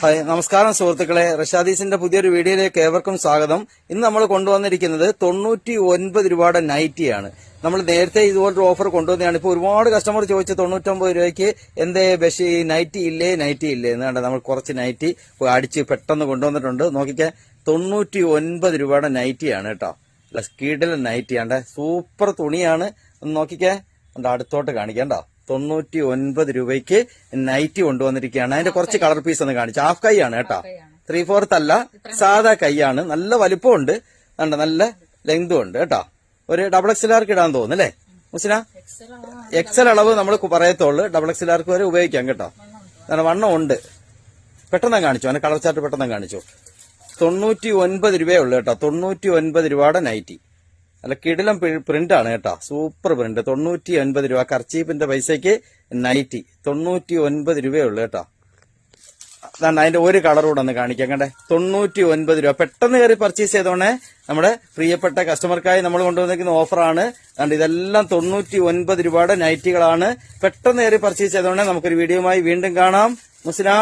Hi, നമസ്കാരം സുഹൃത്തുക്കളെ. റഷാദീസിന്റെ പുതിയൊരു വീഡിയോയിലേക്ക് ഏവർക്കും സ്വാഗതം. ഇന്ന് നമ്മൾ കൊണ്ടുവന്നിരിക്കുന്നത് 99 രൂപയുടെ നൈറ്റിയാണ്. നമ്മൾ നേരത്തെ ഇതുപോലൊരു ഓഫർ കൊണ്ടുവന്നതാണ്. ഇപ്പോൾ ഒരുപാട് കസ്റ്റമർ ചോദിച്ച് 99 രൂപയ്ക്ക് എന്തേ ബഷി നൈറ്റി ഇല്ലേ എന്ന് കണ്ട നമ്മൾ കുറച്ച് നൈറ്റി അടിച്ച് പെട്ടെന്ന് കൊണ്ടുവന്നിട്ടുണ്ട്. നോക്കിക്കേ, 99 രൂപയുടെ നൈറ്റിയാണ് കേട്ടോ. അല്ല, സ്കീഡിലെ നൈറ്റിയാണ്ട്, സൂപ്പർ തുണിയാണ്. ഒന്ന് നോക്കിക്കേ, അടുത്തോട്ട് കാണിക്കണ്ടോ. 99 രൂപയ്ക്ക് നൈറ്റി കൊണ്ടുവന്നിരിക്കുകയാണ്. അതിന്റെ കുറച്ച് കളർ പീസ് ഒന്ന് കാണിച്ചു. ഹാഫ് കൈ ആണ് കേട്ടോ, 3/4 അല്ല, സാധാ കൈയാണ്. നല്ല വലുപ്പമുണ്ട്, നല്ല ലെങ്തും ഉണ്ട് കേട്ടോ. ഒരു ഡബിൾ എക്സലാർക്ക് ഇടാൻ തോന്നുന്നു അല്ലേ മുസ്ലിന? എക്സൽ അളവ് നമ്മൾ പറയത്തുള്ളൂ, ഡബിൾ എക്സലാർക്ക് വരെ ഉപയോഗിക്കാം കേട്ടോ. വണ്ണം ഉണ്ട്. പെട്ടെന്ന് കാണിച്ചു, അതിന്റെ കളർ ചാർട്ട് പെട്ടെന്ന് കാണിച്ചു. 99 രൂപയേ ഉള്ളൂ കേട്ടോ. 99 രൂപയുടെ നൈറ്റി. അല്ല, കിടിലം പ്രിന്റ് ആണ് കേട്ടോ, സൂപ്പർ പ്രിന്റ്. 99 രൂപ കർച്ചീപ്പിന്റെ പൈസക്ക് നൈറ്റി 99 രൂപയേ ഉള്ളൂ കേട്ടോ. അതാണ് അതിന്റെ ഒരു കളർ കൂടെ ഒന്ന് കാണിക്കാൻ കണ്ടേ. 99 രൂപ. പെട്ടെന്ന് കയറി പർച്ചേസ് ചെയ്തോണേ. നമ്മുടെ പ്രിയപ്പെട്ട കസ്റ്റമർക്കായി നമ്മൾ കൊണ്ടുവന്നിരിക്കുന്ന ഓഫറാണ്. അതുകൊണ്ട് ഇതെല്ലാം 99 രൂപയുടെ നൈറ്റികളാണ്. പെട്ടെന്ന് കയറി പർച്ചേസ് ചെയ്തോണേ. നമുക്കൊരു വീഡിയോയുമായി വീണ്ടും കാണാം. മുസ്ലിന.